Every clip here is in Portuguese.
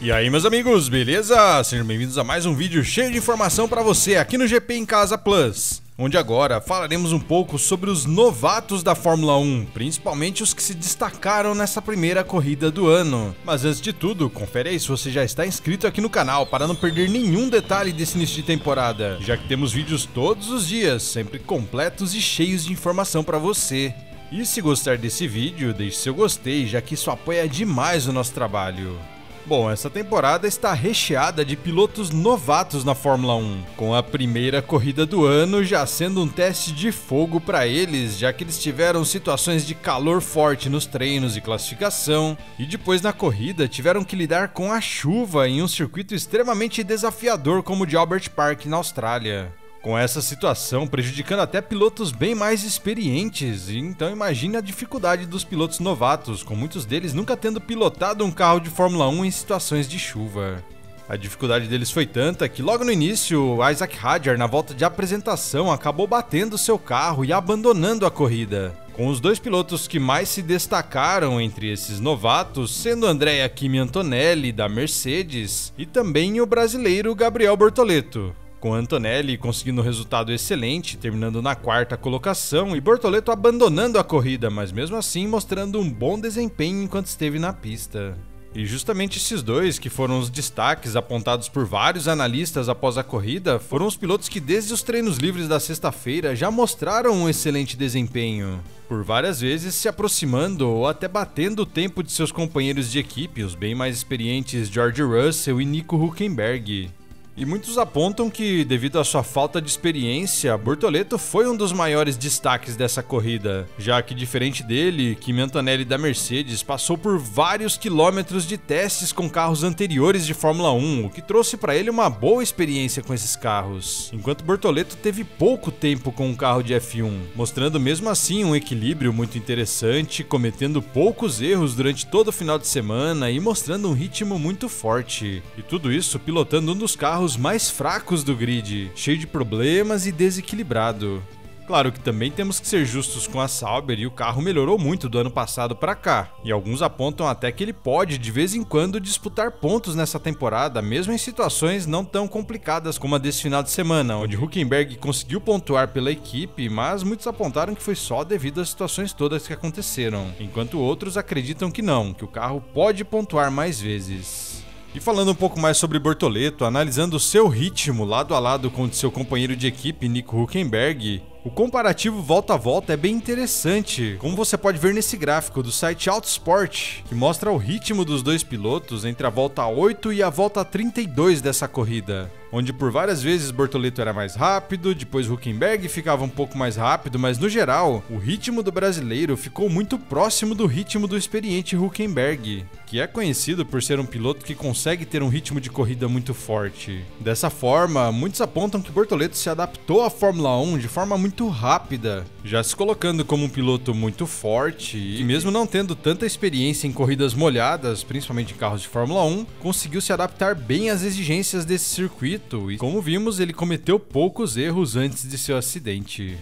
E aí, meus amigos, beleza? Sejam bem-vindos a mais um vídeo cheio de informação para você aqui no GP em Casa Plus, onde agora falaremos um pouco sobre os novatos da Fórmula 1, principalmente os que se destacaram nessa primeira corrida do ano. Mas antes de tudo, confere aí se você já está inscrito aqui no canal para não perder nenhum detalhe desse início de temporada, já que temos vídeos todos os dias, sempre completos e cheios de informação para você. E se gostar desse vídeo, deixe seu gostei, já que isso apoia demais o nosso trabalho. Bom, essa temporada está recheada de pilotos novatos na Fórmula 1, com a primeira corrida do ano já sendo um teste de fogo para eles, já que eles tiveram situações de calor forte nos treinos e classificação, e depois na corrida tiveram que lidar com a chuva em um circuito extremamente desafiador como o de Albert Park na Austrália. Com essa situação prejudicando até pilotos bem mais experientes, então imagine a dificuldade dos pilotos novatos, com muitos deles nunca tendo pilotado um carro de Fórmula 1 em situações de chuva. A dificuldade deles foi tanta que logo no início, Isaac Hadjar, na volta de apresentação, acabou batendo seu carro e abandonando a corrida, com os dois pilotos que mais se destacaram entre esses novatos sendo Andrea Kimi Antonelli, da Mercedes, e também o brasileiro Gabriel Bortoleto, com Antonelli conseguindo um resultado excelente, terminando na quarta colocação, e Bortoleto abandonando a corrida, mas mesmo assim mostrando um bom desempenho enquanto esteve na pista. E justamente esses dois, que foram os destaques apontados por vários analistas após a corrida, foram os pilotos que desde os treinos livres da sexta-feira já mostraram um excelente desempenho, por várias vezes se aproximando ou até batendo o tempo de seus companheiros de equipe, os bem mais experientes George Russell e Nico Hülkenberg. E muitos apontam que, devido à sua falta de experiência, Bortoleto foi um dos maiores destaques dessa corrida, já que, diferente dele, Kimi Antonelli da Mercedes passou por vários quilômetros de testes com carros anteriores de Fórmula 1, o que trouxe para ele uma boa experiência com esses carros, enquanto Bortoleto teve pouco tempo com um carro de F1, mostrando mesmo assim um equilíbrio muito interessante, cometendo poucos erros durante todo o final de semana e mostrando um ritmo muito forte, e tudo isso pilotando um dos carros mais fracos do grid, cheio de problemas e desequilibrado. Claro que também temos que ser justos com a Sauber e o carro melhorou muito do ano passado para cá, e alguns apontam até que ele pode de vez em quando disputar pontos nessa temporada, mesmo em situações não tão complicadas como a desse final de semana, onde Hülkenberg conseguiu pontuar pela equipe, mas muitos apontaram que foi só devido às situações todas que aconteceram, enquanto outros acreditam que não, que o carro pode pontuar mais vezes. E falando um pouco mais sobre Bortoleto, analisando o seu ritmo lado a lado com o de seu companheiro de equipe Nico Hülkenberg, o comparativo volta a volta é bem interessante, como você pode ver nesse gráfico do site Autosport, que mostra o ritmo dos dois pilotos entre a volta 8 e a volta 32 dessa corrida, onde por várias vezes Bortoleto era mais rápido, depois Hülkenberg ficava um pouco mais rápido, mas no geral, o ritmo do brasileiro ficou muito próximo do ritmo do experiente Hülkenberg, que é conhecido por ser um piloto que consegue ter um ritmo de corrida muito forte. Dessa forma, muitos apontam que Bortoleto se adaptou à Fórmula 1 de forma muito rápida, já se colocando como um piloto muito forte e mesmo não tendo tanta experiência em corridas molhadas, principalmente em carros de Fórmula 1, conseguiu se adaptar bem às exigências desse circuito e, como vimos, ele cometeu poucos erros antes de seu acidente.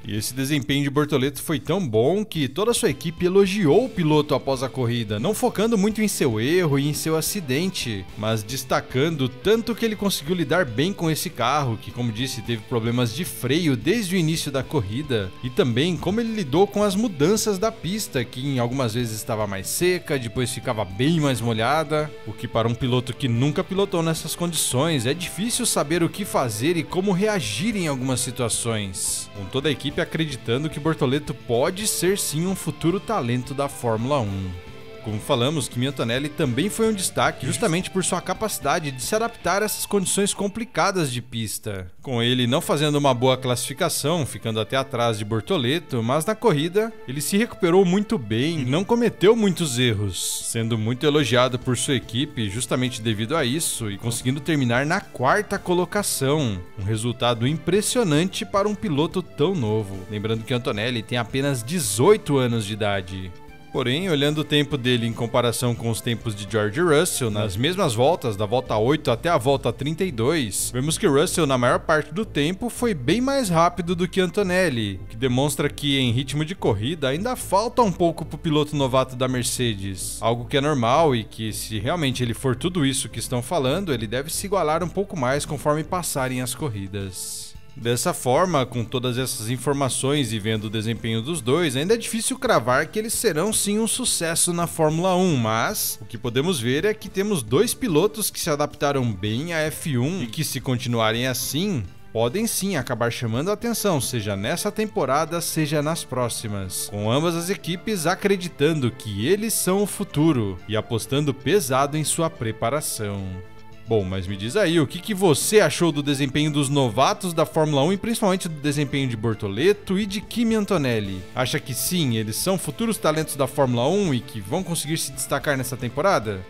E esse desempenho de Bortoleto foi tão bom que toda a sua equipe elogiou o piloto após a corrida, não focando muito em seu erro e em seu acidente, mas destacando tanto que ele conseguiu lidar bem com esse carro, que, como disse, teve problemas de freio desde o início da corrida, e também como ele lidou com as mudanças da pista, que em algumas vezes estava mais seca, depois ficava bem mais molhada, o que para um piloto que nunca pilotou nessas condições é difícil saber o que fazer e como reagir em algumas situações, com toda a equipe acreditando que Bortoleto pode ser sim um futuro talento da Fórmula 1. Como falamos, Kimi Antonelli também foi um destaque justamente por sua capacidade de se adaptar a essas condições complicadas de pista, com ele não fazendo uma boa classificação, ficando até atrás de Bortoleto, mas na corrida ele se recuperou muito bem e não cometeu muitos erros, sendo muito elogiado por sua equipe justamente devido a isso e conseguindo terminar na quarta colocação, um resultado impressionante para um piloto tão novo, lembrando que Antonelli tem apenas 18 anos de idade. Porém, olhando o tempo dele em comparação com os tempos de George Russell, nas mesmas voltas, da volta 8 até a volta 32, vemos que Russell, na maior parte do tempo, foi bem mais rápido do que Antonelli, o que demonstra que, em ritmo de corrida, ainda falta um pouco pro piloto novato da Mercedes. Algo que é normal e que, se realmente ele for tudo isso que estão falando, ele deve se igualar um pouco mais conforme passarem as corridas. Dessa forma, com todas essas informações e vendo o desempenho dos dois, ainda é difícil cravar que eles serão sim um sucesso na Fórmula 1, mas o que podemos ver é que temos dois pilotos que se adaptaram bem à F1 e que, se continuarem assim, podem sim acabar chamando a atenção, seja nessa temporada, seja nas próximas, com ambas as equipes acreditando que eles são o futuro e apostando pesado em sua preparação. Bom, mas me diz aí, o que você achou do desempenho dos novatos da Fórmula 1 e principalmente do desempenho de Bortoleto e de Kimi Antonelli? Acha que sim, eles são futuros talentos da Fórmula 1 e que vão conseguir se destacar nessa temporada?